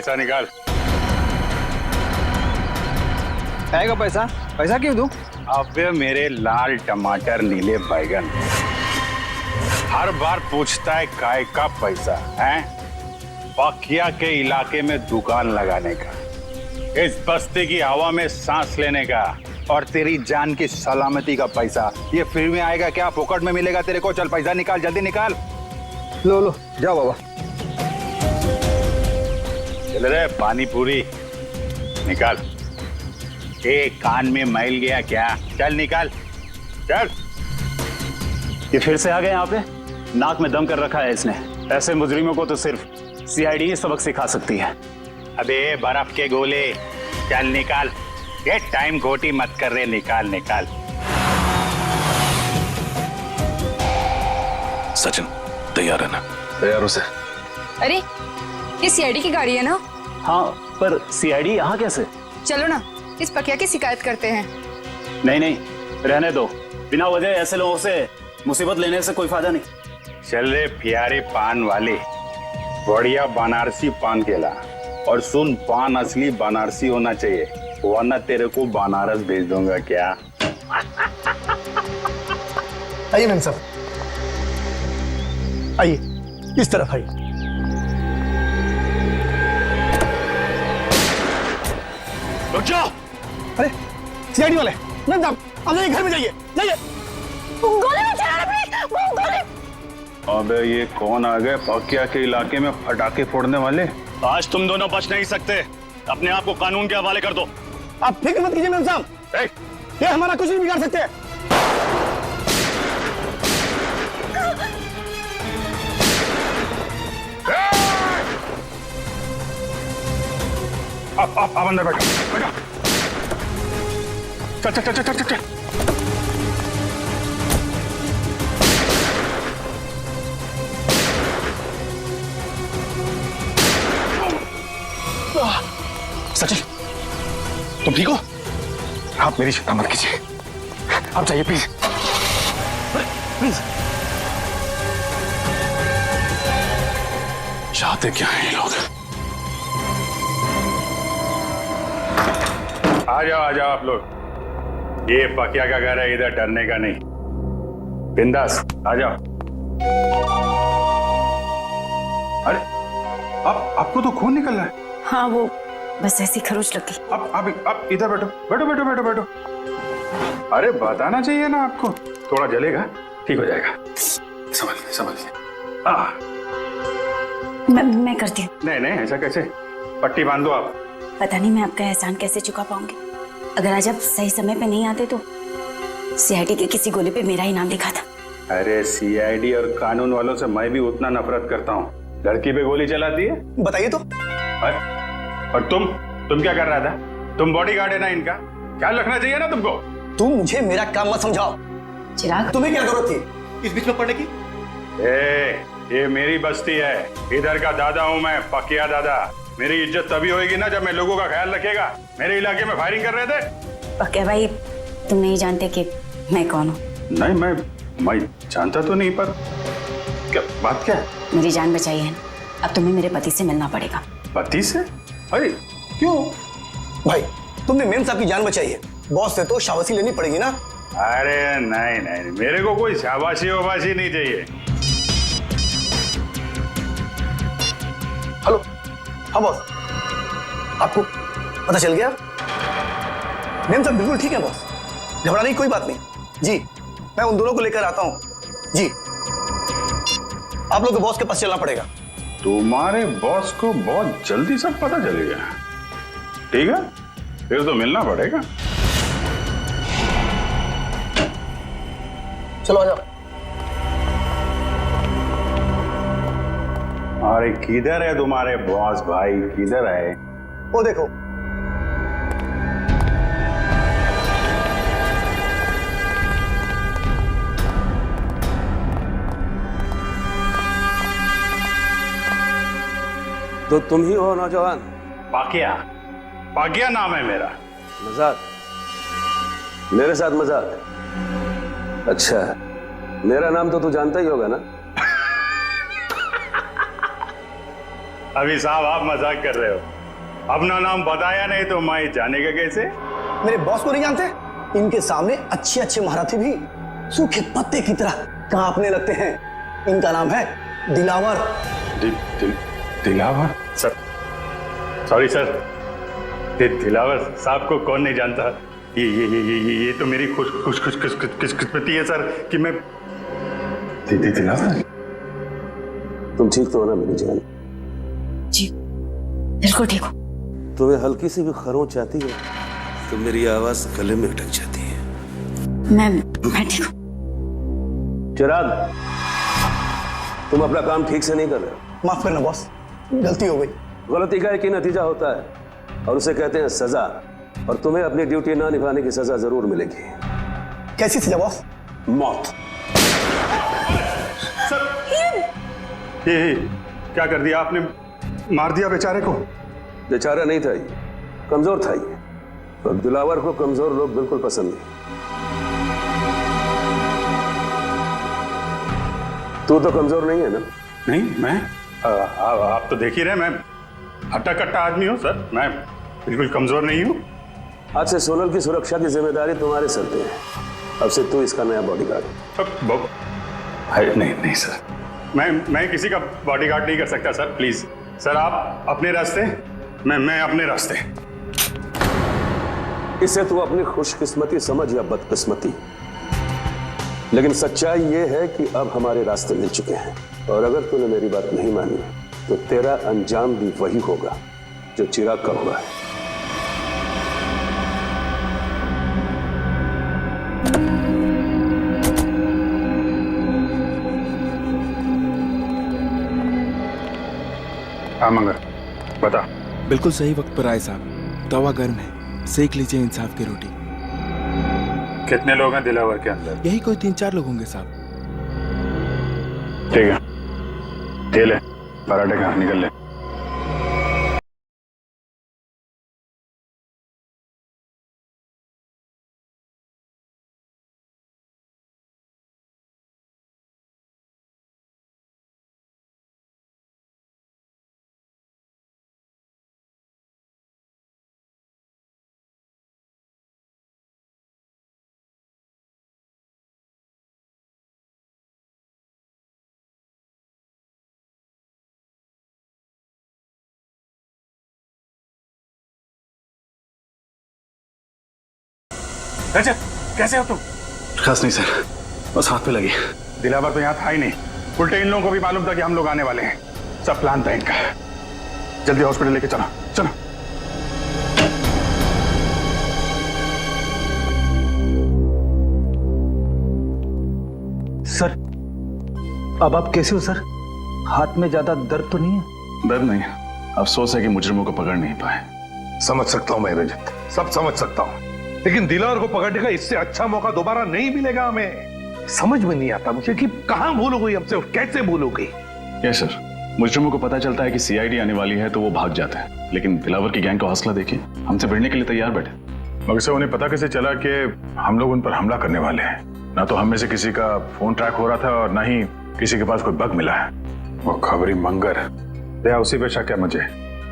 पैसा निकाल। आएगा पैसा? पैसा क्यों दूं? अबे मेरे लाल टमाटर नीले बैगन, हर बार पूछता है काय का पैसा है? पकिया के इलाके में दुकान लगाने का, इस बस्ती की हवा में सांस लेने का, और तेरी जान की सलामती का पैसा ये फ्री में आएगा क्या? फोकट में मिलेगा तेरे को? चल पैसा निकाल, जल्दी निकाल। लो लो जाओ बाबा। चल रे पानी पूरी निकाल। कान में मैल गया क्या? चल निकाल, चल। ये फिर से आ गए यहाँ पे? नाक में दम कर रखा है इसने। ऐसे मुजरिमों को तो सिर्फ सीआईडी ही सबक सिखा सकती है। अबे बर्फ के गोले, चल निकाल। ये टाइम खोटी मत कर रहे, निकाल निकाल। सचिन तैयार है ना? तैयार हो सर। अरे ये सीआईडी की गाड़ी है ना? हाँ, पर सीआईडी यहाँ कैसे? चलो ना इस पकिया की शिकायत करते हैं। नहीं नहीं, रहने दो। बिना वजह ऐसे लोगों से मुसीबत लेने से कोई फायदा नहीं। चल रे प्यारे पान वाले, बढ़िया बनारसी पान केला, और सुन पान असली बनारसी होना चाहिए, वरना तेरे को बनारस भेज दूंगा। क्या? आइए मैम साहब, आइए इस तरफ आइए। रुक जाओ। अरे सीआईडी वाले, मैम साहब आप जाइए, घर में जाइए, जाइए। गोली मत चलाना प्लीज, गोली। अबे ये कौन आ गए पकिया के इलाके में पटाखे फोड़ने वाले? आज तुम दोनों बच नहीं सकते। अपने आप को कानून के हवाले कर दो। आप फिक्र मत कीजिए मैम साहब, ये हमारा कुछ नहीं बिगाड़ सकते। आप अंदर बैठो, बैठो। चल चल चल चल चल चल। सचिन तुम ठीक हो? आप मेरी चिंता मत कीजिए, आप जाइए प्लीज, प्लीज। चाहते क्या हैं ये लोग? आ जाओ आप लोग। ये पकिया का घर है, इधर डरने का नहीं। बिंदास आ जाओ। अरे आपको तो खून निकल रहा है। हाँ वो बस ऐसी खरोच लगी। आप इधर बैठो, बैठो बैठो बैठो बैठो। अरे बताना चाहिए ना आपको, थोड़ा जलेगा, ठीक हो जाएगा। संभल। मैं करती हूँ। नहीं ऐसा कैसे? पट्टी बांध दो आप। पता नहीं मैं आपका एहसान कैसे चुका पाऊंगी। अगर आज आप सही समय पे नहीं आते तो सीआईडी के किसी गोले पे मेरा ही नाम लिखा था। अरे सीआईडी और कानून वालों से मैं भी उतना नफरत करता हूँ। लड़की पे गोली चलाती है, बताइए तो। और तुम क्या कर रहा था? तुम बॉडीगार्ड है ना इनका, ख्याल रखना चाहिए ना तुमको। तुम मुझे मेरा काम मत समझाओ। चिराग, तुम्हें क्या जरूरत थी इस बीच में पड़ने की? ये मेरी बस्ती है, इधर का दादा हूँ मैं, पकिया दादा। मेरी इज्जत तभी होगी ना जब मैं लोगों का ख्याल रखेगा। मेरे इलाके में फायरिंग कर रहे थे। पक्के भाई तुम नहीं जानते कि मैं कौन हूँ। नहीं मैं जानता तो नहीं, पर क्या बात क्या है? मेरी जान बचाई है ना, अब तुम्हें मेरे पति से मिलना पड़ेगा। पति से? अरे क्यों? भाई तुमने मेम साहब की जान बचाई है, बॉस से तो शाबाशी लेनी पड़ेगी ना। अरे नहीं, मेरे को कोई शाबाशी वाबाशी नहीं चाहिए। हेलो, हाँ बॉस, आपको पता चल गया? मेम साहब बिल्कुल ठीक है बॉस, घबराने की कोई बात नहीं। जी मैं उन दोनों को लेकर आता हूँ। जी आप लोग के बॉस के पास चलना पड़ेगा। तुम्हारे बॉस को बहुत जल्दी सब पता चल गया। ठीक है, फिर तो मिलना पड़ेगा। चलो आ जाओ। अरे किधर है तुम्हारे बॉस भाई, किधर है? वो देखो। तो तुम ही हो नौजवान? पाकिया नाम है मेरा। मजाक? मेरे साथ मजाक? अच्छा, मेरा नाम तो तू जानता ही होगा ना? अभी साहब आप मजाक कर रहे हो। अपना नाम बताया नहीं तो मैं जानेगा कैसे? मेरे बॉस को नहीं जानते? इनके सामने अच्छे अच्छे महारथी भी सूखे पत्ते की तरह कांपने लगते हैं। इनका नाम है Dilawar. Dilawar? Sir, sorry sir, Dilawar साहब को कौन नहीं जानता? ये तो मेरी खुशकिस्मती है सर कि मैं दिलावर। तुम ठीक तो हो ना मेरी जान? जी बिल्कुल ठीक हो। तुम्हें हल्की सी भी खरोंच आती है तो मेरी आवाज गले में अटक जाती है। मैं ठीक हूँ। चिराग, तुम अपना काम ठीक से नहीं कर रहे। माफ करना बॉस, गलती हो गई। गलती का एक ही नतीजा होता है और उसे कहते हैं सजा, और तुम्हें अपनी ड्यूटी ना निभाने की सजा जरूर मिलेगी। कैसी सजा बॉस? मौत। ये क्या कर दिया आपने? मार दिया बेचारे को? बेचारा नहीं था ये, कमजोर था ये, और दिलावर को कमजोर लोग बिल्कुल पसंद नहीं। तू तो कमजोर नहीं है ना? नहीं, मैं आप तो देख ही रहे, मैं हट्टा कट्टा आदमी हूँ सर, मैं बिल्कुल कमजोर नहीं हूँ। आज से सोनल की सुरक्षा की जिम्मेदारी तुम्हारे सर पे है। अब से तू इसका नया बॉडीगार्ड। नहीं सर, मैं किसी का बॉडीगार्ड नहीं कर सकता सर, प्लीज सर, आप अपने रास्ते, मैं अपने रास्ते। इसे तू अपनी खुशकिस्मती समझ या बदकिस्मती, लेकिन सच्चाई ये है कि अब हमारे रास्ते मिल चुके हैं, और अगर तूने मेरी बात नहीं मानी तो तेरा अंजाम भी वही होगा जो चिराग का हुआ है। हाँ मंगर, बता। बिल्कुल सही वक्त पर आए साहब। तवा गर्म है, सेक लीजिए इंसाफ की रोटी। कितने लोग हैं दिलावर के अंदर? यही कोई 3-4 लोग होंगे साहब। ठीक है, ये ले पराठे खा, निकल ले। रजत, कैसे हो तुम? खास नहीं सर, बस हाथ पे लगी। दिलावर तो यहाँ था ही नहीं, उल्टे इन लोगों को भी मालूम था कि हम लोग आने वाले हैं। सब प्लान था इनका। जल्दी हॉस्पिटल लेके चलो, चलो। सर, अब आप कैसे हो सर? हाथ में ज्यादा दर्द तो नहीं है? दर्द नहीं, अफसोस है कि मुजरिमों को पकड़ नहीं पाए। समझ सकता हूं मैं रजत, सब समझ सकता हूं, लेकिन दिलावर को पकड़ने का इससे अच्छा मौका दोबारा नहीं मिलेगा हमें। समझ में नहीं आता मुझे कि कहां भूल हो गई हमसे, कैसे भूल हो गई। यस सर, मुजरिमों को पता चलता है कि सीआईडी आने वाली है तो वो भाग जाते हैं, लेकिन दिलावर की गैंग का हौसला देखिए, हमसे भिड़ने के लिए तैयार बैठे। मगर से उन्हें पता कैसे चला कि हम लोग उन पर हमला करने वाले हैं? ना तो हम में से किसी का फोन ट्रैक हो रहा था और ना ही किसी के पास कोई बग मिला है। वो खबरी मंगर, दया उसी पे शक है मुझे।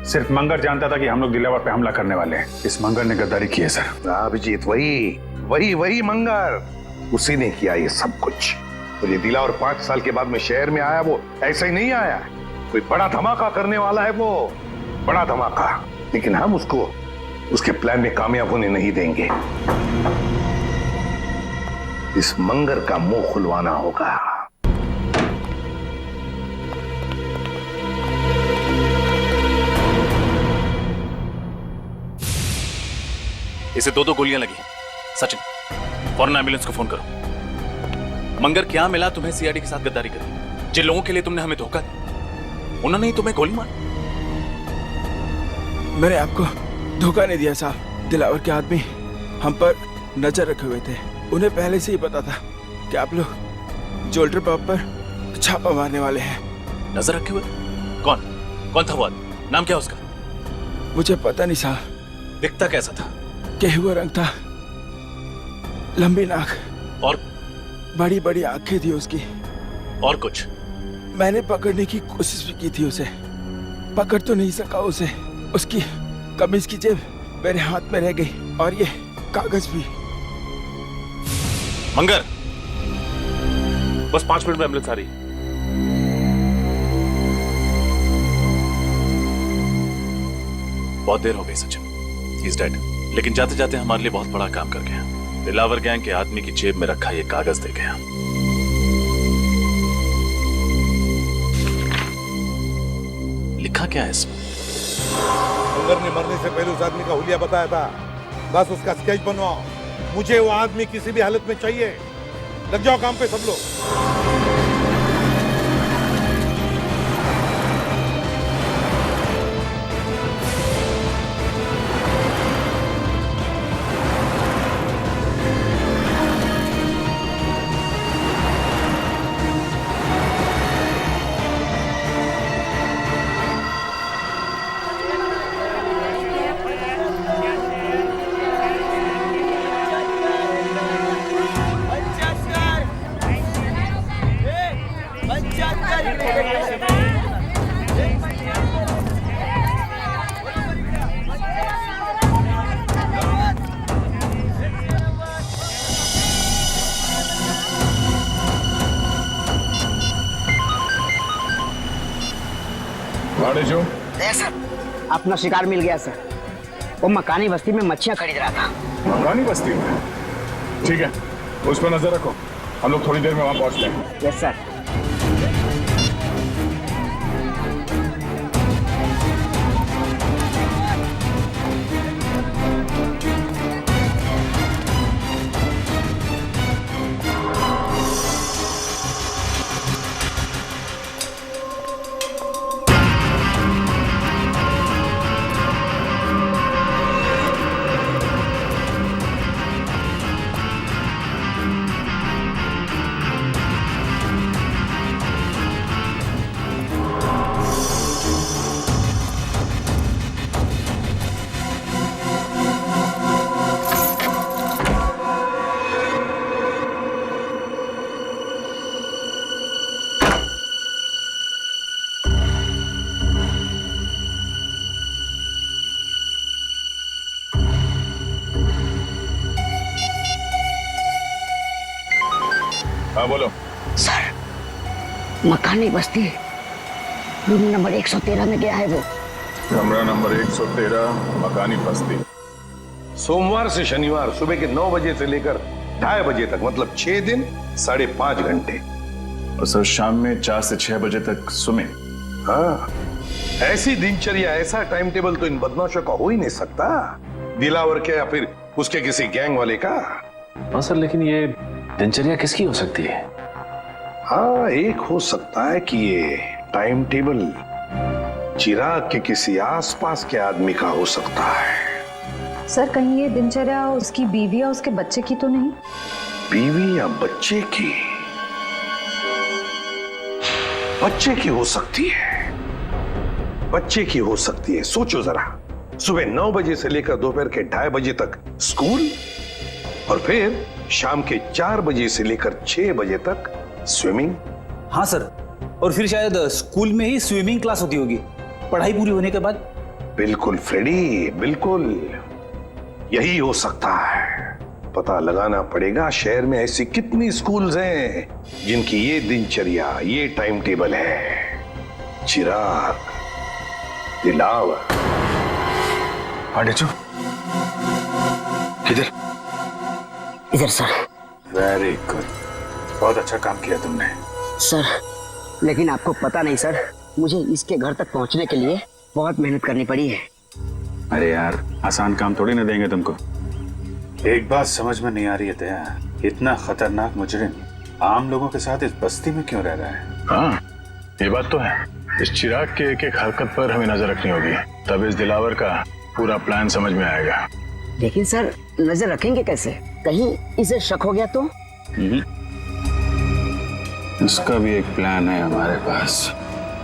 सिर्फ मंगर जानता था कि हम लोग दिलावर पे हमला करने वाले हैं। इस मंगर ने गद्दारी की है सर। अभिजीत, वही मंगर, उसी ने किया ये सब कुछ। तो ये दिलावर 5 साल के बाद में शहर में आया, वो ऐसा ही नहीं आया, कोई बड़ा धमाका करने वाला है, वो बड़ा धमाका। लेकिन हम उसको उसके प्लान में कामयाब होने नहीं देंगे। इस मंगर का मुंह खुलवाना होगा। इसे 2 गोलियां लगी। सचिन, फौरन एम्बुलेंस को फोन करो। मंगर, क्या मिला तुम्हें सीआईडी के साथ गद्दारी करी? जिन लोगों के लिए तुमने हमें धोखा दिया, उन्होंने ही तुम्हें गोली मारी। मैंने आपको धोखा नहीं दिया साहब। दिलावर के आदमी हम पर नजर रखे हुए थे। उन्हें पहले से ही पता था कि आप लोग जोल्टर पब पर छापा मारने वाले हैं। नजर रखे हुए? कौन था वो आदमी? नाम क्या उसका? मुझे पता नहीं साहब। दिखता कैसा था? गेहुआ रंग था, लंबी नाक और बड़ी बड़ी आंखें थी उसकी। और कुछ? मैंने पकड़ने की कोशिश भी की थी उसे, पकड़ तो नहीं सका उसे। उसकी कमीज की जेब मेरे हाथ में रह गई और ये कागज भी। मंगर, बस 5 मिनट में एम्बुलेंस आ रही। बहुत देर हो गई सचिन, ही इज डेड। लेकिन जाते जाते हमारे लिए बहुत बड़ा काम कर गया। दिलावर गैंग के आदमी की जेब में रखा ये कागज दे गया। लिखा क्या है इसमें? मंगर ने मरने से पहले उस आदमी का हुलिया बताया था। बस उसका स्केच बनवाओ। मुझे वो आदमी किसी भी हालत में चाहिए। लग जाओ काम पे सब लोग। सर, अपना शिकार मिल गया सर। वो मकानी बस्ती में मच्छियां खरीद रहा था। मकानी बस्ती में? ठीक है, उस पर नजर रखो। हम लोग थोड़ी देर में वहां पहुंचते हैं। Yes sir. हाँ बोलो। सर, मकानी बस्ती रूम नंबर 113 में गया है वो। कमरा नंबर 113, मकानी बस्ती। सोमवार से शनिवार सुबह के 9 बजे से लेकर 2:30 बजे तक, मतलब 6 दिन 5.5 घंटे। और सर शाम में 4 से 6 बजे तक स्विमिंग। हाँ, ऐसी दिनचर्या, ऐसा टाइम टेबल तो इन बदमाशों का हो ही नहीं सकता। दिलावर के या फिर उसके किसी गैंग वाले का। हाँ सर, लेकिन ये दिनचर्या किसकी हो सकती है? हाँ, एक हो सकता है कि ये टाइम टेबल चिराग के किसी आसपास के आदमी का हो सकता है। सर, कहीं ये दिनचर्या उसकी बीवी या उसके बच्चे की तो नहीं? बीवी या बच्चे की? बच्चे की हो सकती है, बच्चे की हो सकती है। सोचो जरा, सुबह 9 बजे से लेकर दोपहर के 2:30 बजे तक स्कूल, और फिर शाम के 4 बजे से लेकर 6 बजे तक स्विमिंग। हाँ सर, और फिर शायद स्कूल में ही स्विमिंग क्लास होती होगी पढ़ाई पूरी होने के बाद। बिल्कुल फ्रेडी, बिल्कुल यही हो सकता है। पता लगाना पड़ेगा शहर में ऐसी कितनी स्कूल्स हैं जिनकी ये दिनचर्या, ये टाइम टेबल है। चिराग, दिलावर। आडेचो, किधर? इधर सर। वेरी गुड, बहुत अच्छा काम किया तुमने। सर, लेकिन आपको पता नहीं सर, मुझे इसके घर तक पहुंचने के लिए बहुत मेहनत करनी पड़ी है। अरे यार, आसान काम थोड़ी ना देंगे तुमको। एक बात समझ में नहीं आ रही है दया, इतना खतरनाक मुजरिम आम लोगों के साथ इस बस्ती में क्यों रह रहा है? हाँ, ये बात तो है। इस चिराग के एक हरकत पर हमें नजर रखनी होगी, तब इस दिलावर का पूरा प्लान समझ में आएगा। लेकिन सर, नजर रखेंगे कैसे? कहीं इसे शक हो गया तो? इसका भी एक प्लान है हमारे पास।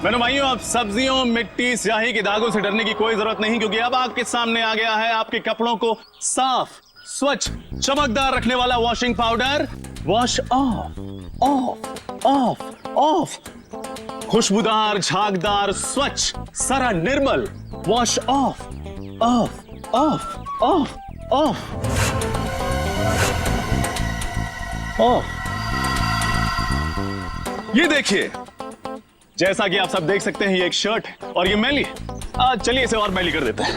मेरे भाइयों, अब सब्जियों, मिट्टी, स्याही के दागों से डरने की कोई जरूरत नहीं, क्योंकि अब आपके सामने आ गया है आपके कपड़ों को साफ, स्वच्छ, चमकदार रखने वाला washing powder. Wash off, off, off, off. खुशबूदार, झागदार, स्वच्छ, सारा निर्मल wash off. Off off off off off. ये देखिए, जैसा कि आप सब देख सकते हैं, ये एक शर्ट है और ये मैली। चलिए इसे और मैली कर देते हैं।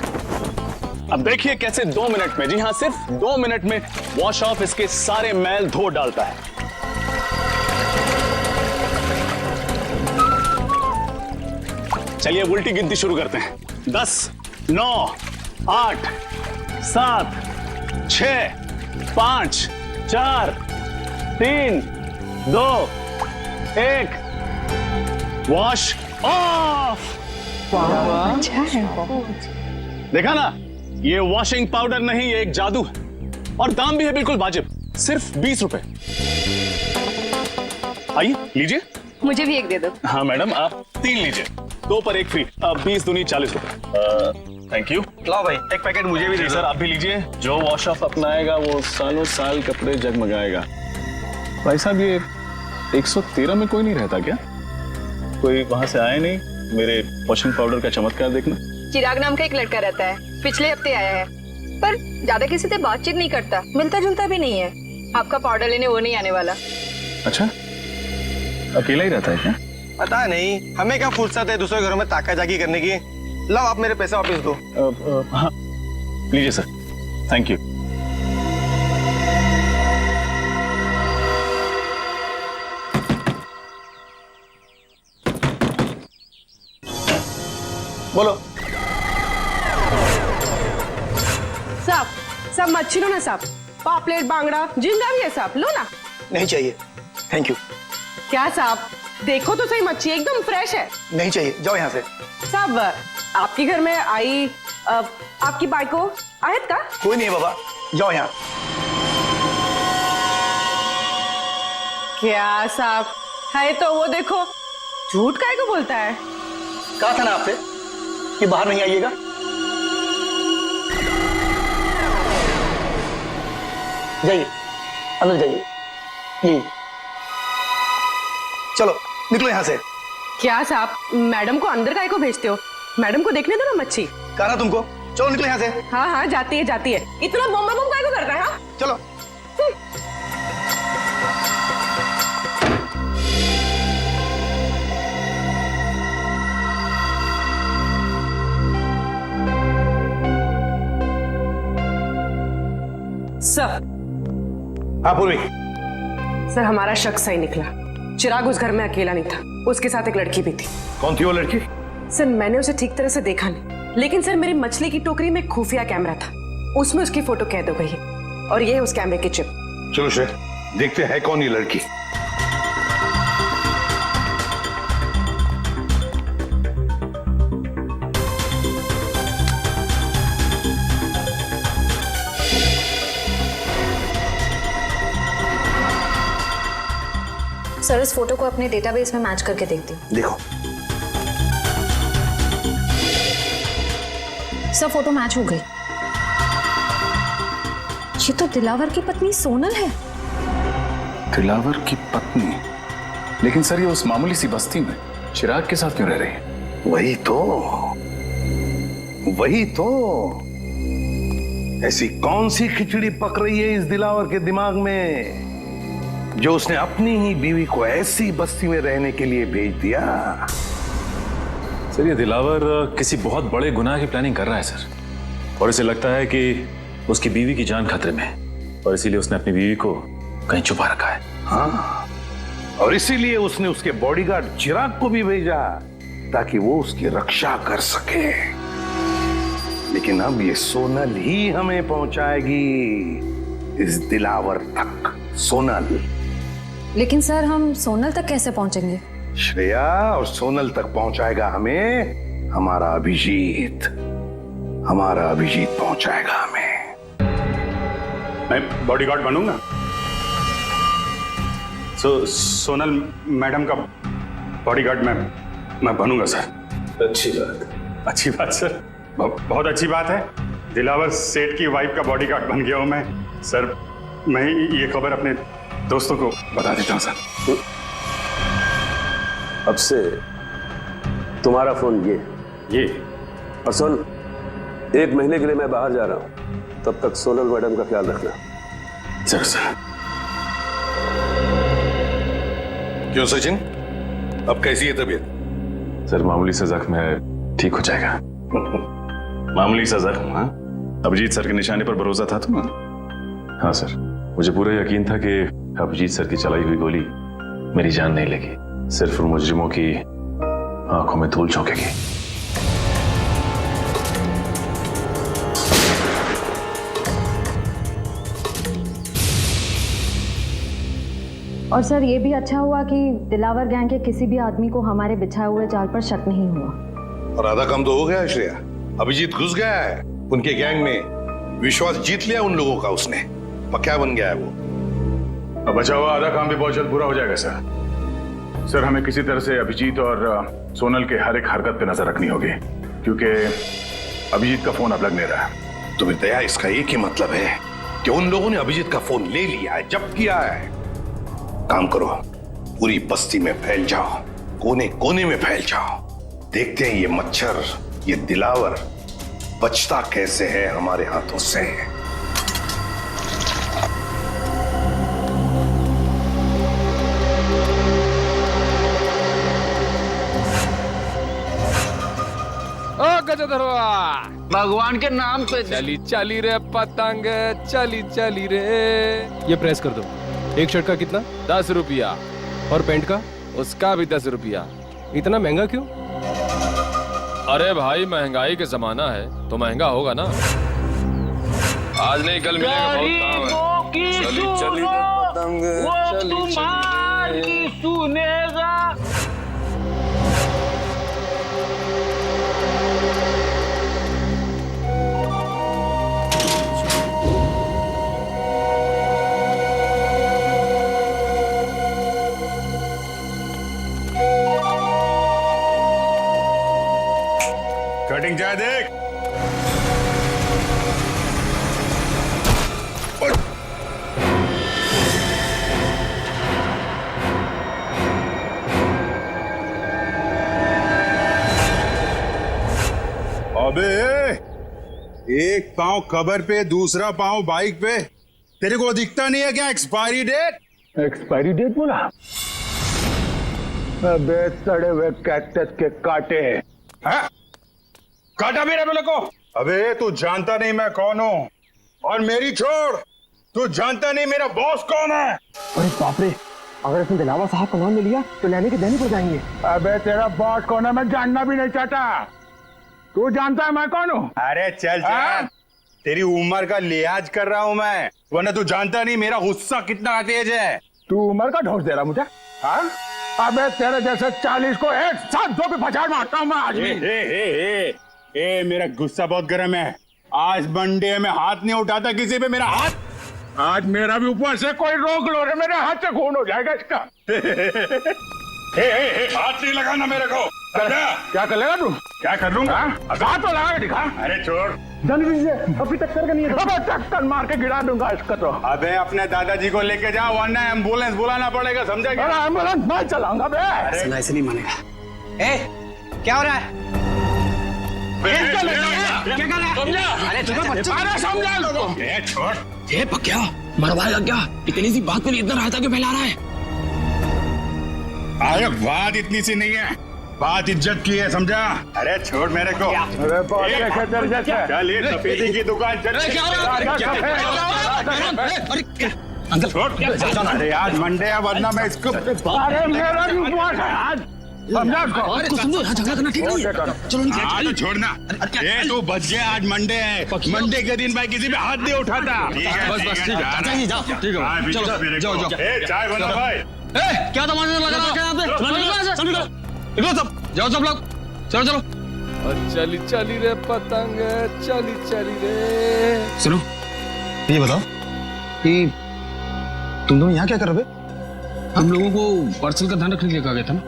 अब देखिए कैसे 2 मिनट में, जी हाँ सिर्फ 2 मिनट में वॉश ऑफ इसके सारे मैल धो डालता है। चलिए उल्टी गिनती शुरू करते हैं। 10, 9, 8, 7, 6, 5, 4, 3, 2, 1, वॉश ऑफ। अच्छा है। देखा ना, ये वॉशिंग पाउडर नहीं, ये एक जादू है और दाम भी है बिल्कुल वाजिब, सिर्फ 20 रुपए। आइए लीजिए। मुझे भी एक दे दो। हाँ मैडम, आप 3 लीजिए, 2 पर 1 फ्री। 20 दूनी 40 रुपए। Thank you. लाओ भाई, एक पैकेट मुझे भी दे सर आप भी लीजिए। जो वॉश ऑफ अपनाएगा वो सालों साल कपड़े जगमगाएगा। भाई साहब, ये 113 में कोई नहीं रहता क्या? कोई वहां से आया नहीं मेरे वॉशिंग पाउडर का चमत्कार देखना? चिराग नाम का एक लड़का रहता है, पिछले हफ्ते आया है, पर ज्यादा किसी से बातचीत नहीं करता, मिलता जुलता भी नहीं है। आपका पाउडर लेने वो नहीं आने वाला। अच्छा, अकेला ही रहता है क्या? पता नहीं, हमें क्या फुर्सत है दूसरे घरों में ताका जाकी करने की। लाओ आप मेरे पैसे वापस दो। हाँ लीजिए सर, थैंक यू। बोलो। साहब, सब मच्छी लो ना साहब, पापलेट, बांगड़ा, जिंदा भी है साहब, लो ना। नहीं चाहिए, थैंक यू। क्या साहब, देखो तो सही, मच्छी एकदम फ्रेश है। नहीं चाहिए, जाओ यहाँ से। साहब, आपके घर में आई आपकी बाइको आयत का? कोई नहीं है बाबा, जाओ यहाँ। क्या साहब, है तो वो देखो, झूठ काहे को बोलता है? कहा था ना आपसे कि बाहर नहीं आइएगा। जाइए, अंदर जाइए। ये चलो निकलो यहाँ से। क्या साहब, मैडम को अंदर काहे को भेजते हो? मैडम को देखने दो ना मच्छी। कहा ना तुमको, चलो निकलो यहाँ से। हाँ हाँ, जाती है जाती है। इतना बम बम काहे को करता है? हाँ चलो। सर। हाँ पूर्वी। सर, हमारा शक सही निकला। चिराग उस घर में अकेला नहीं था, उसके साथ एक लड़की भी थी। कौन थी वो लड़की? सर, मैंने उसे ठीक तरह से देखा नहीं, लेकिन सर मेरी मछली की टोकरी में खुफिया कैमरा था, उसमें उसकी फोटो कैद हो गई है और ये है उस कैमरे की चिप। चलो शेर, देखते हैं कौन ये लड़की। सर, इस फोटो को अपने डेटाबेस में मैच करके देखती हूँ। देखो। सब फोटो मैच हो गई। ये तो दिलावर की पत्नी सोनल है। दिलावर की पत्नी? लेकिन सर ये उस मामूली सी बस्ती में चिराग के साथ क्यों रह रही है? वही तो ऐसी कौन सी खिचड़ी पक रही है इस दिलावर के दिमाग में जो उसने अपनी ही बीवी को ऐसी बस्ती में रहने के लिए भेज दिया? सर ये दिलावर किसी बहुत बड़े गुनाह की प्लानिंग कर रहा है सर, और इसे लगता है कि उसकी बीवी की जान खतरे में है और इसीलिए उसने अपनी बीवी को कहीं छुपा रखा है। हाँ, और इसीलिए उसने उसके बॉडीगार्ड चिराग को भी भेजा ताकि वो उसकी रक्षा कर सके। लेकिन अब ये सोनल ही हमें पहुंचाएगी इस दिलावर तक। सोनल। लेकिन सर, हम सोनल तक कैसे पहुंचेंगे? श्रेया, और सोनल तक पहुंचाएगा हमें हमारा अभिजीत। हमारा अभिजीत पहुंचाएगा हमें। मैं बॉडीगार्ड बनूंगा। सोनल मैडम का बॉडीगार्ड मैं बनूंगा सर। अच्छी बात सर, बहुत अच्छी बात है। दिलावर सेठ की वाइफ का बॉडीगार्ड बन गया हूं मैं सर। मैं ये खबर अपने दोस्तों को बता देता हूं सर। अब से तुम्हारा फोन ये और सुन, 1 महीने के लिए मैं बाहर जा रहा हूं, तब तक सोनल मैडम का ख्याल रखना। सर। क्यों सचिन, अब कैसी है तबीयत? सर मामूली सा जख्म है, ठीक हो जाएगा। मामूली सा जख्म? हाँ, अभिजीत सर के निशाने पर भरोसा था तुम्हें? हाँ सर, मुझे पूरा यकीन था कि अभिजीत सर की चलाई हुई गोली मेरी जान नहीं लगी, सिर्फ उन मुजरिमों की आंखों में धूल झोंकेगी। और सर ये भी अच्छा हुआ कि दिलावर गैंग के किसी भी आदमी को हमारे बिछाए हुए जाल पर शक नहीं हुआ। और आधा काम तो हो गया श्रेया, अभिजीत घुस गया है उनके गैंग में, विश्वास जीत लिया उन लोगों का उसने, पक्का बन गया है वो। अब बचा हुआ आधा काम भी बहुत जल्द पूरा हो जाएगा सर। सर हमें किसी तरह से अभिजीत और सोनल के हर एक हरकत पे नजर रखनी होगी, क्योंकि अभिजीत का फोन अब लग नहीं रहा है। तुम्हें दया, इसका एक ही मतलब है कि उन लोगों ने अभिजीत का फोन ले लिया है, जब्त किया है। काम करो, पूरी बस्ती में फैल जाओ, कोने कोने में फैल जाओ, देखते हैं ये मच्छर, ये दिलावर बचता कैसे है हमारे हाथों से। ओ गजधरवा, भगवान के नाम पे चली चली रे पतंग, चली चली रे। ये प्रेस कर दो। एक शर्ट का कितना? 10 रुपया। और पैंट का? उसका भी 10 रुपया। इतना महंगा क्यों? अरे भाई महंगाई का जमाना है तो महंगा होगा ना। आज नहीं कल मिलेगा, बहुत काम है। चली चली पतंग, चली चली सुनेगा। कटिंग चाहे देख। अबे एक पाँव कबर पे, दूसरा पाँव बाइक पे, तेरे को दिखता नहीं है क्या एक्सपायरी डेट? एक्सपायरी डेट बोला? अबे सड़े हुए कैक्टस के कांटे। हाँ? काटा मेरे बेले को। अबे तू जानता नहीं मैं कौन हूँ, और मेरी छोड़, तू जानता नहीं मेरा बॉस कौन है। अरे बाप रे, अगर इसने दिलावर साहब का नाम ले लिया तो लेने के देने पड़ जाएंगे। अबे तेरा बॉस कौन है मैं जानना भी नहीं चाहता, तू जानता है मैं कौन हूँ? अरे चल चल, तेरी उम्र का लिहाज कर रहा हूँ मैं, वरना तू जानता नहीं मेरा गुस्सा कितना तेज है। तू उम्र का ढोस दे रहा मुझे? हाँ? अबे तेरे जैसे 40 को एक साथ दो पे पछाड़ मारता हूँ मैं आज भी। ए मेरा गुस्सा बहुत गर्म है, आज मंडे में हाथ नहीं उठाता किसी पे मेरा हाथ। आज मेरा भी ऊपर से कोई रोक लो रे, मेरे हाथ से खून हो जाएगा इसका। हाथ नहीं लगाना मेरे को। क्या कर लेगा तू? क्या कर लूंगा? हाथ तो लगा के दिखा। अरे छोड़, जल्दी से, अभी टक्कर का नहीं है। अबे टक्कर मार के गिरा दूंगा इसका तो। अबे अपने दादाजी को लेके जाओ, वरना एम्बुलेंस बुलाना पड़ेगा, समझा क्या? अरे एम्बुलेंस मैं चलाऊंगा बे। ऐसे नहीं मानेगा। ए, क्या हो रहा है? छोड़। ये पक्या मरवाएगा क्या? इतनी सी बात पर इतना रायता क्यों फैला रहा है? अरे बात इतनी सी नहीं है, बात इज्जत की है, समझा? अरे छोड़ मेरे को। अरे चल ये सफेदी की दुकान चल। अंकल छोड़। अरे आज मंडे है, वरना मैं इसको। अरे मेरा भी उपवास है आज। समझो झगड़ा करना ठीक नहीं है। चलो आज छोड़ना। ये तू बच गया, आज मंडे है, मंडे के दिन मैं किसी पे हाथ नहीं उठाता। बस ठीक है, चाचा जी जाओ। ठीक है, चलो जाओ जाओ। चाय बना भाई। क्या तमाशा लगा रखा है यहाँ पे? निकलो सब, जाओ सब लोग, चलो चलो। और चली चली रे पतंग, चली चली रे। सुनो, ये बताओ कि तुम दोनों यहाँ क्या कर रहे हो? हम लोगों को पार्सल का ध्यान रखने के लिए कहा गया था ना।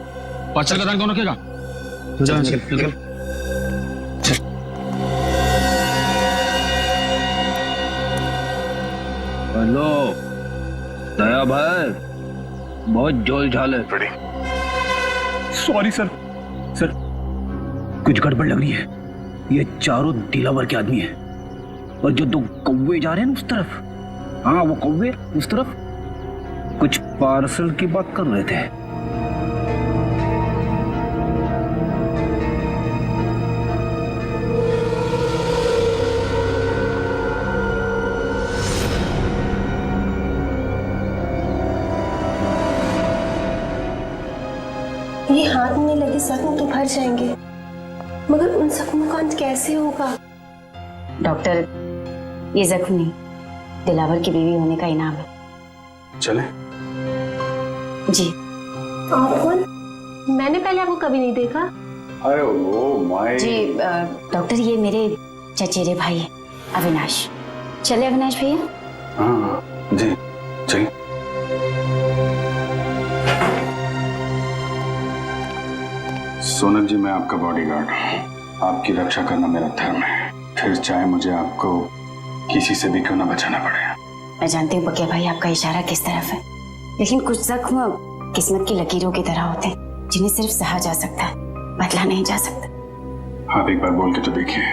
पार्सल का ध्यान कौन रखेगा? निकल। हेलो दया भाई, बहुत जोल झाल है। सॉरी सर, कुछ गड़बड़ लग रही है। ये चारों दिलावर के आदमी हैं। और जो दो कौवे जा रहे हैं ना उस तरफ, हाँ वो कौवे उस तरफ कुछ पार्सल की बात कर रहे थे। ये हाथ में लगे जख्म तो भर जाएंगे, मगर उन जख्मों का अंत कैसे होगा? डॉक्टर, ये जख्म नहीं, दिलावर की बीवी होने का इनाम है। चले? जी। आप कौन? मैंने पहले आपको कभी नहीं देखा। अरे वो माय जी डॉक्टर, ये मेरे चचेरे भाई हैं, अविनाश। चले अविनाश भैया? हाँ जी चलिए। सोनल जी, मैं आपका बॉडीगार्ड हूँ। आपकी रक्षा करना मेरा धर्म है, फिर चाहे मुझे आपको किसी से भी क्यों ना बचाना पड़े। मैं जानती हूँ बकिया भाई आपका इशारा किस तरफ है, लेकिन कुछ जख्म किस्मत की लकीरों की तरह होते हैं जिन्हें सिर्फ सहा जा सकता है, बदला नहीं जा सकता। आप एक बार बोल के तो देखिए,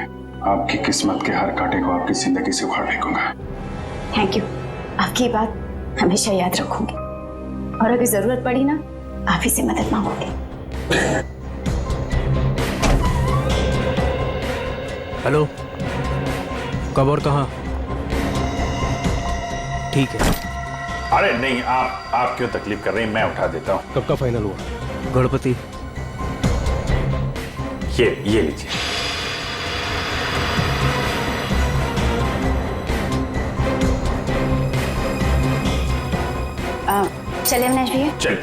आपकी किस्मत के हर कांटे को आपकी जिंदगी से उखाड़ फेंकूंगा। थैंक यू, आपकी बात हमेशा याद रखूंगी, और अगर जरूरत पड़ी ना, आप ही से मदद मांगोगे। हेलो, कब और कहाँ? ठीक है। अरे नहीं, आप क्यों तकलीफ कर रहे हैं, मैं उठा देता हूँ। कब का फाइनल हुआ? गणपति। ये लीजिए। चले अविनाश भैया? चल।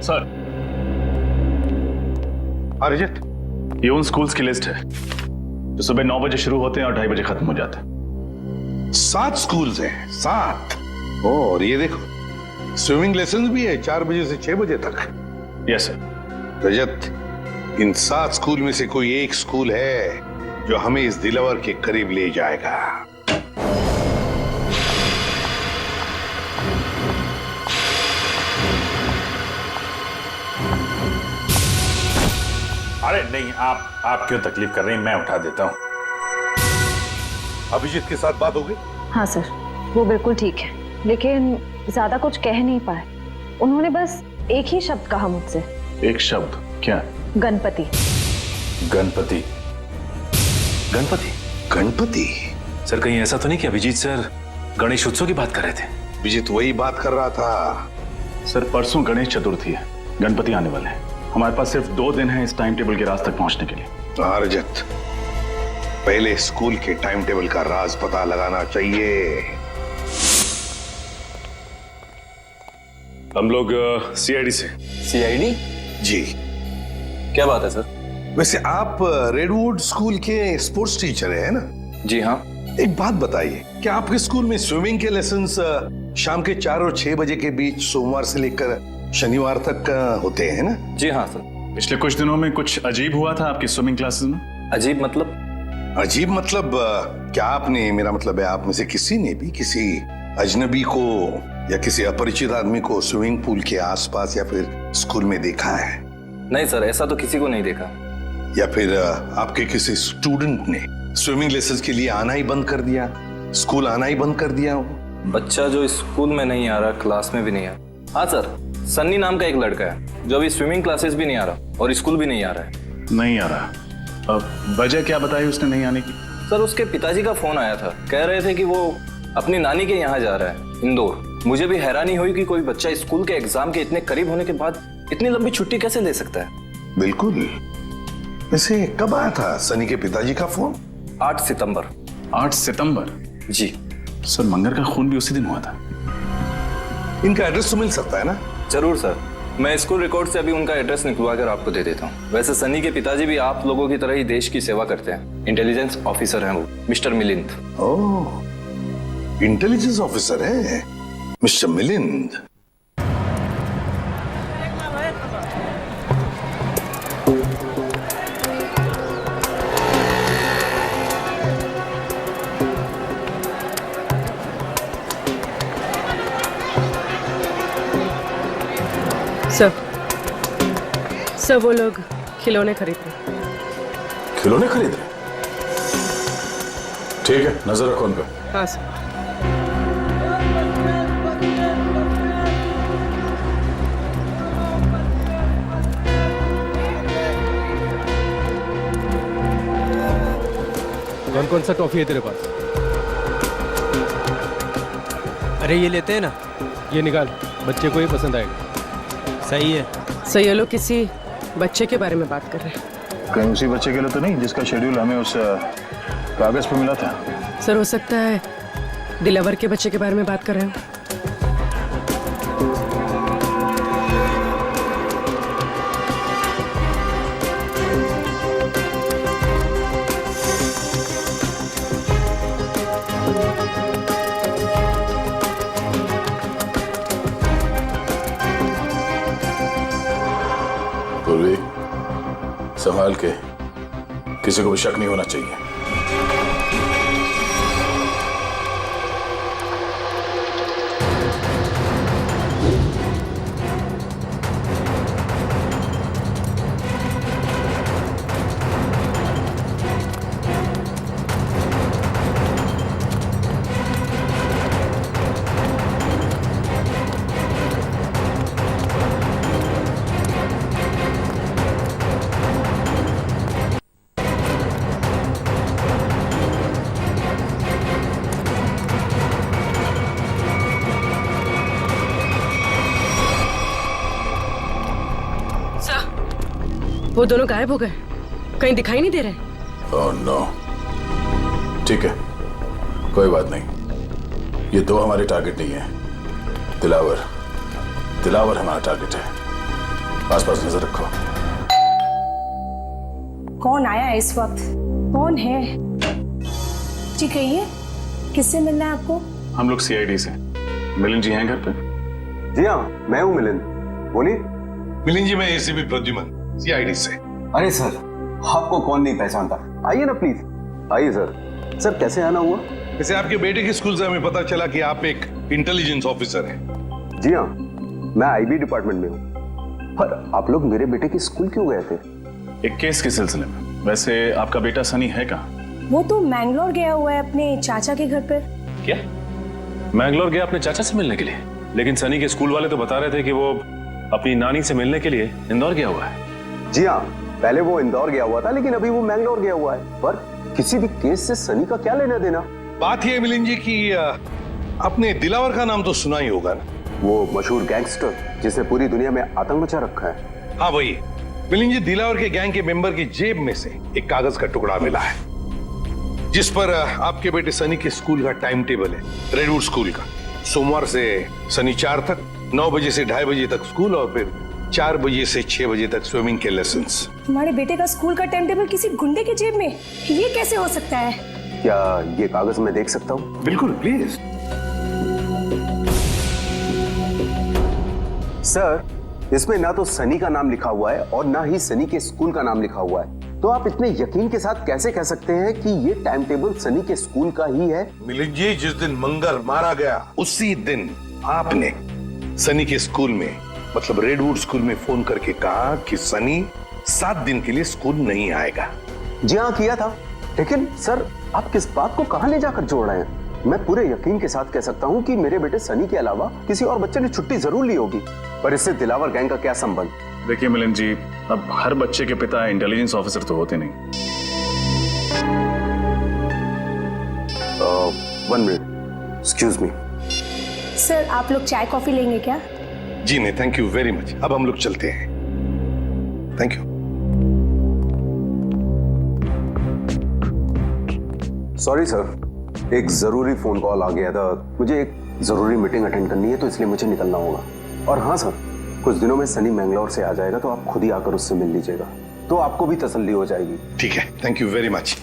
सर, अरिजीत, ये उन स्कूल्स की लिस्ट है जो सुबह 9 बजे शुरू होते हैं और 2:30 बजे खत्म हो जाते हैं। 7 स्कूल्स हैं, 7। और ये देखो, स्विमिंग लेसन भी है 4 बजे से 6 बजे तक। Yes sir. रजत, इन 7 स्कूल में से कोई एक स्कूल है जो हमें इस दिलावर के करीब ले जाएगा। अरे नहीं, आप क्यों तकलीफ कर रहे हैं, मैं उठा देता हूँ। अभिजीत के साथ बात हो गई? हाँ सर, वो बिल्कुल ठीक है, लेकिन ज्यादा कुछ कह नहीं पाए। उन्होंने बस एक ही शब्द कहा मुझसे। एक शब्द? क्या? गणपति। गणपति? गणपति? गणपति? सर, कहीं ऐसा तो नहीं कि अभिजीत सर गणेश उत्सव की बात कर रहे थे? अभिजीत वही बात कर रहा था। सर, परसों गणेश चतुर्थी है, गणपति आने वाले हैं। हमारे पास सिर्फ 2 दिन है इस टाइम टेबल के राज तक पहुंचने के लिए। रजत, पहले स्कूल के टाइम टेबल का राज पता लगाना चाहिए। हम लोग सीआईडी से। सीआईडी? जी। क्या बात है सर? वैसे आप रेडवुड स्कूल के स्पोर्ट्स टीचर हैं ना? जी हाँ। एक बात बताइए, क्या आपके स्कूल में स्विमिंग के लेसन्स शाम के 4 और 6 बजे के बीच सोमवार से लेकर शनिवार तक होते हैं ना? जी हाँ सर। पिछले कुछ दिनों में कुछ अजीब हुआ था आपकी स्विमिंग क्लासेस में। अजीब मतलब? अजीब मतलब क्या आपने, मेरा मतलब है आप में से किसी ने भी किसी अजनबी को या किसी अपरिचित आदमी को स्विमिंग पूल के आसपास या फिर स्कूल में देखा है? नहीं सर, ऐसा तो किसी को नहीं देखा। या फिर आपके किसी स्टूडेंट ने स्विमिंग लेसन के लिए आना ही बंद कर दिया, स्कूल आना ही बंद कर दिया हो? बच्चा जो स्कूल में नहीं आ रहा, क्लास में भी नहीं आ रहा। हाँ सर, सन्नी नाम का एक लड़का है जो अभी स्विमिंग क्लासेस भी नहीं आ रहा और स्कूल भी नहीं आ रहा है। नहीं आ रहा? अब वजह क्या बताई उसने नहीं आने की? सर, उसके पिताजी का फोन आया था, कह रहे थे कि वो अपनी नानी के यहाँ जा रहा है, इंदौर। मुझे भी हैरानी हुई कि कोई बच्चा स्कूल के एग्जाम के इतने करीब होने के बाद इतनी लंबी छुट्टी कैसे ले सकता है। बिल्कुल। वैसे कब आया था सनी के पिताजी का फोन? 8 सितंबर। 8 सितंबर? जी सर, मंगर का खून भी उसी दिन हुआ था। इनका एड्रेस तो मिल सकता है ना? जरूर सर, मैं स्कूल रिकॉर्ड से अभी उनका एड्रेस निकलवा कर आपको दे देता हूँ। वैसे सनी के पिताजी भी आप लोगों की तरह ही देश की सेवा करते हैं, इंटेलिजेंस ऑफिसर हैं वो, मिस्टर मिलिंद। ओह, इंटेलिजेंस ऑफिसर है मिस्टर मिलिंद। सर, सब वो लोग खिलौने खरीद रहे। खिलौने खरीद रहे? ठीक है, नजर रखो उन पर। हाँ सर। कौन कौन सा टॉफी है तेरे पास? अरे ये लेते हैं ना। ये निकाल, बच्चे को ही पसंद आएगा। सही है। सर ये लोग किसी बच्चे के बारे में बात कर रहे हैं। कहीं उसी बच्चे के लिए तो नहीं जिसका शेड्यूल हमें उस कागज पे मिला था? सर हो सकता है दिलावर के बच्चे के बारे में बात कर रहे हो। पूर्वी, संभाल के, किसी को भी शक नहीं होना चाहिए। वो दोनों गायब हो गए, कहीं दिखाई नहीं दे रहे। Oh no. ठीक है, कोई बात नहीं। ये दो हमारे टारगेट नहीं है। दिलावर हमारा टारगेट है। आसपास नजर रखो। कौन आया है इस वक्त? कौन है? जी कहिए, किससे मिलना है आपको? हम लोग सीआईडी से। मिलिंद जी हैं घर पे? जी हाँ, मैं हूँ मिलिंद, बोलिए। मिलिंद जी, मैं एसीपी प्रद्युमन, सीआईडी से। अरे सर, आपको कौन नहीं पहचानता, आइए ना प्लीज। आइए सर। सर कैसे आना हुआ? वैसे आपके बेटे के स्कूल से हमें पता चला कि आप एक इंटेलिजेंस ऑफिसर हैं। जी हाँ, मैं आईबी डिपार्टमेंट में हूँ। पर आप लोग मेरे बेटे के स्कूल क्यों गए थे? एक केस के सिलसिले में। वैसे आपका बेटा सनी है कहाँ? वो तो मैंगलोर गया हुआ है अपने चाचा के घर पर। क्या? मैंगलोर गया अपने चाचा से मिलने के लिए? लेकिन सनी के स्कूल वाले तो बता रहे थे कि वो अपनी नानी से मिलने के लिए इंदौर गया हुआ है। जी हाँ, पहले वो इंदौर गया हुआ था, लेकिन अभी वो मैंगलोर गया हुआ है। पर किसी भी केस से सनी का क्या लेना देना? बात यह है मिलिंद जी कि आपने दिलावर का नाम तो सुना ही होगा ना, वो मशहूर गैंगस्टर जिसने पूरी दुनिया में आतंक मचा रखा है। हाँ वही। मिलिंद जी, दिलावर के गैंग के मेंबर की जेब में से एक कागज का टुकड़ा मिला है जिस पर आपके बेटे सनी के स्कूल का टाइम टेबल है, रेडवुड स्कूल का। सोमवार से शनिवार तक 9 बजे से 2:30 बजे तक स्कूल और फिर 4 बजे से 6 बजे तक स्विमिंग के लेसन्स। तुम्हारे बेटे का स्कूल का टाइम टेबल किसी गुंडे के जेब में? ये कैसे हो सकता है? क्या ये कागज मैं देख सकता हूँ? बिल्कुल, प्लीज। सर, इसमें ना तो सनी का नाम लिखा हुआ है और ना ही सनी के स्कूल का नाम लिखा हुआ है। तो आप इतने यकीन के साथ कैसे कह सकते हैं कि ये टाइम टेबल सनी के स्कूल का ही है? मिलिंद जी, जिस दिन मंगर मारा गया उसी दिन आपने सनी के स्कूल में, मतलब रेडवुड स्कूल में फोन करके कहा कि सनी 7 दिन के लिए स्कूल नहीं आएगा। जी हाँ, किया था। लेकिन सर, आप किस बात को कहां ले जाकर जोड़ रहे हैं? मैं पूरे यकीन के साथ कह सकता हूं कि मेरे बेटे सनी के अलावा किसी और बच्चे ने छुट्टी जरूर ली होगी। पर इससे दिलावर गैंग का क्या संबंध? देखिए मिलिंद जी, अब हर बच्चे के पिता इंटेलिजेंस ऑफिसर तो होते नहीं। 1 मिनट, एक्सक्यूज मी। सर, आप लोग चाय कॉफी लेंगे क्या? जी नहीं, थैंक यू वेरी मच। अब हम लोग चलते हैं। Thank you. सॉरी सर, एक जरूरी फोन कॉल आ गया था। मुझे एक जरूरी मीटिंग अटेंड करनी है, तो इसलिए मुझे निकलना होगा। और हाँ सर, कुछ दिनों में सनी मैंगलोर से आ जाएगा, तो आप खुद ही आकर उससे मिल लीजिएगा, तो आपको भी तसल्ली हो जाएगी। ठीक है, थैंक यू वेरी मच।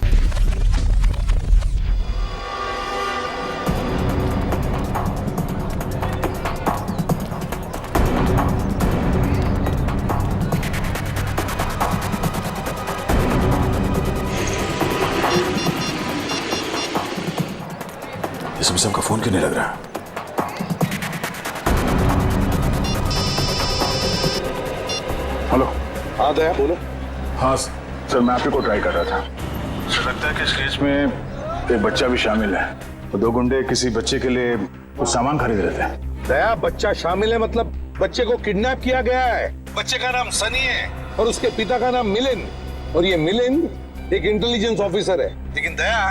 इसमें का फोन क्यों नहीं लग रहा? हेलो, हाँ दया बोलो। हाँ सर, मैं आप ही को ट्राई कर रहा था। सर लगता है कि इस केस में एक बच्चा भी शामिल है और 2 गुंडे किसी बच्चे के लिए कुछ सामान खरीद रहे थे। दया बच्चा शामिल है मतलब बच्चे को किडनैप किया गया है। बच्चे का नाम सनी है और उसके पिता का नाम मिलिंद, और ये मिलिंद एक इंटेलिजेंस ऑफिसर है। लेकिन दया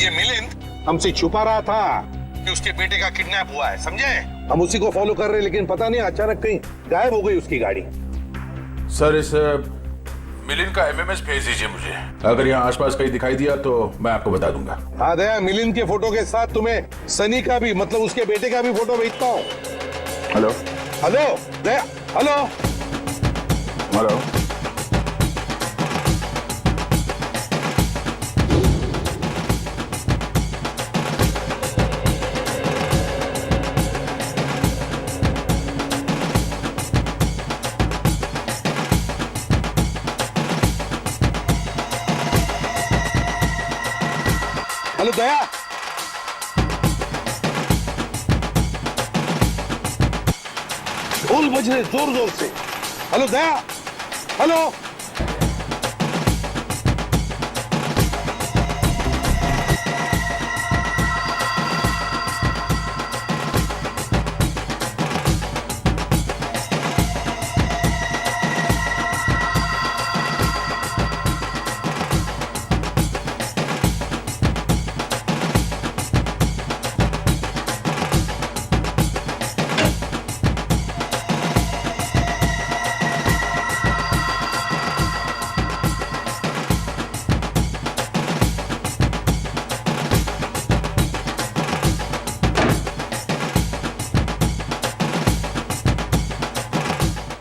ये मिलिंद हमसे छुपा रहा था कि उसके बेटे का किडनैप हुआ है, समझे? हम उसी को फॉलो कर रहे हैं, लेकिन पता नहीं अचानक कहीं गायब हो गई उसकी गाड़ी। सर इस मिलिंद का एमएमएस भेज दीजिए मुझे। अगर यहाँ आसपास कहीं दिखाई दिया तो मैं आपको बता दूंगा। हाँ दया, मिलिंद के फोटो के साथ तुम्हें सनी का भी मतलब उसके बेटे का भी फोटो भेजता हूँ। हेलो हेलो दया, हेलो हेलो। हेलो दया, ढोल बज रहे जोर जोर से। हेलो दया, हेलो।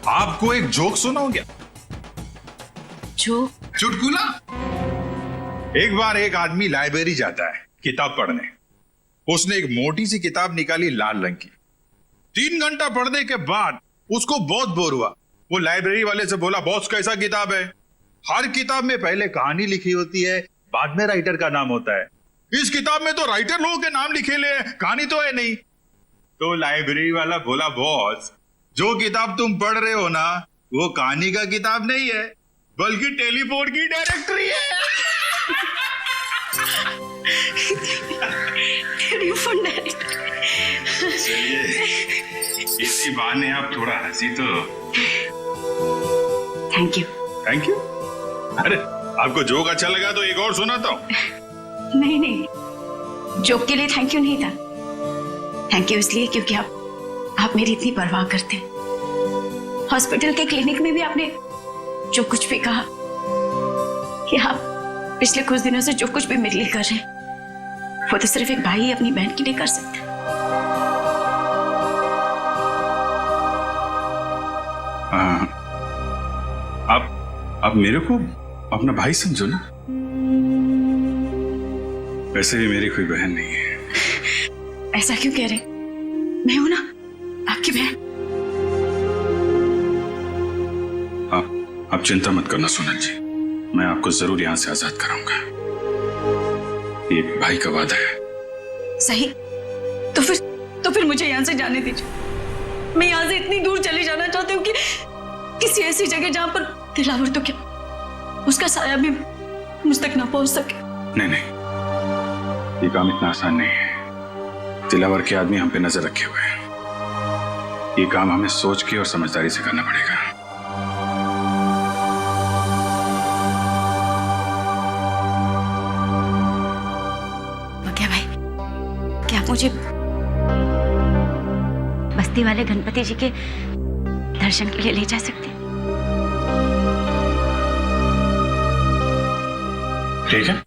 आपको एक जोक सुनाऊं क्या? जोक? चुटकुला। एक बार एक आदमी लाइब्रेरी जाता है किताब पढ़ने। उसने एक मोटी सी किताब निकाली लाल रंग की। 3 घंटा पढ़ने के बाद उसको बहुत बोर हुआ। वो लाइब्रेरी वाले से बोला, बॉस कैसा किताब है? हर किताब में पहले कहानी लिखी होती है, बाद में राइटर का नाम होता है। इस किताब में तो राइटर लोगों के नाम लिखे ले, कहानी तो है नहीं। तो लाइब्रेरी वाला बोला, बॉस जो किताब तुम पढ़ रहे हो ना वो कहानी का किताब नहीं है बल्कि टेलीफोन की डायरेक्टरी है। Telephone directory. चलिए इसी बहाने आप थोड़ा हंसी तो। Thank you. Thank you? अरे आपको जोक अच्छा लगा तो एक और सुनाता हूं। नहीं नहीं, जोक के लिए थैंक यू नहीं था। थैंक यू इसलिए क्योंकि आप मेरी इतनी परवाह करते हैं। हॉस्पिटल के क्लिनिक में भी आपने जो कुछ भी कहा कि आप पिछले कुछ दिनों से जो कुछ भी मेरे लिए कर रहे हैं वो तो सिर्फ एक भाई अपनी बहन के लिए कर सकता है। आप मेरे को अपना भाई समझो ना। वैसे भी मेरी कोई बहन नहीं है। ऐसा क्यों कह रहे? मैं हूं ना आपकी बहन। आप चिंता मत करना सोनल जी, मैं आपको जरूर यहां से आजाद कराऊंगा। ये भाई का वादा है। सही, तो फिर मुझे यहां से जाने दीजिए। मैं यहां से इतनी दूर चले जाना चाहती हूँ कि किसी ऐसी जगह जहां पर दिलावर तो क्या उसका साया भी मुझ तक ना पहुंच सके। नहीं, ये काम इतना आसान नहीं है। दिलावर के आदमी हम पे नजर रखे हुए हैं। ये काम हमें सोच के और समझदारी से करना पड़ेगा। मुझे बस्ती वाले गणपति जी के दर्शन के लिए ले जा सकते हैं? ठीक है।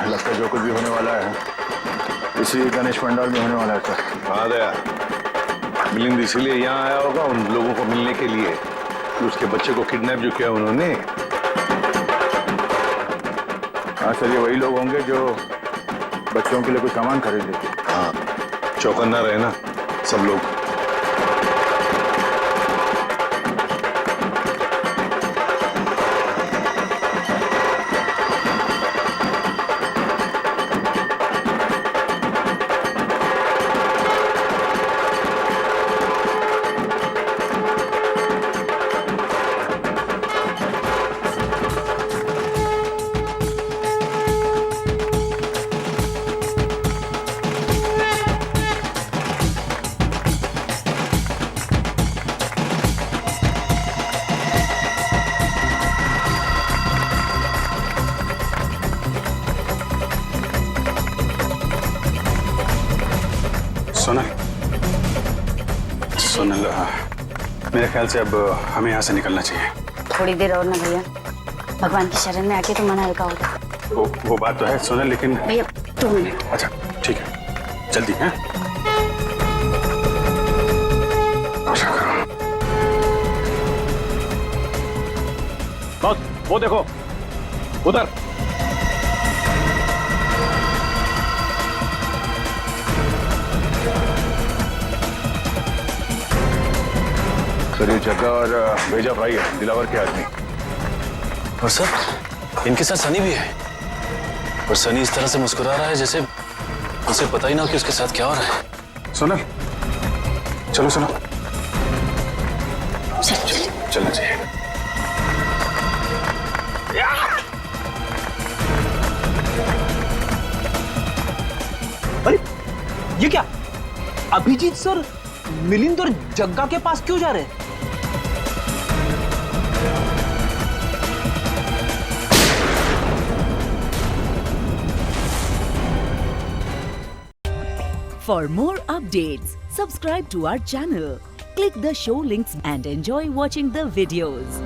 लगता है जो कुछ भी होने वाला है इसी गणेश पंडाल में होने वाला है सर। हाँ दया, मिलिंद इसीलिए यहाँ आया होगा उन लोगों को मिलने के लिए कि उसके बच्चे को किडनैप जो किया उन्होंने हाँ सर, ये वही लोग होंगे जो बच्चों के लिए कोई सामान खरीद लेते। हाँ, चौकन्ना रहे ना सब लोग। सोनल, मेरे ख्याल से अब हमें यहाँ से निकलना चाहिए। थोड़ी देर और ना भैया, भगवान की शरण में आके तो मन हल्का होगा। वो बात तो है सोनल, लेकिन भैया 2 मिनट। अच्छा ठीक है, जल्दी है। बस वो देखो उधर। सर ये जग्गा और भेजा भाई है, दिलावर के आदमी। और सर इनके साथ सनी भी है, और सनी इस तरह से मुस्कुरा रहा है जैसे उसे पता ही ना कि उसके साथ क्या हो रहा है। सोनल चलो सुनो, चलना चाहिए। अरे ये क्या, अभिजीत सर मिलिंद और जग्गा के पास क्यों जा रहे हैं? For more updates, subscribe to our channel, click the show links and enjoy watching the videos.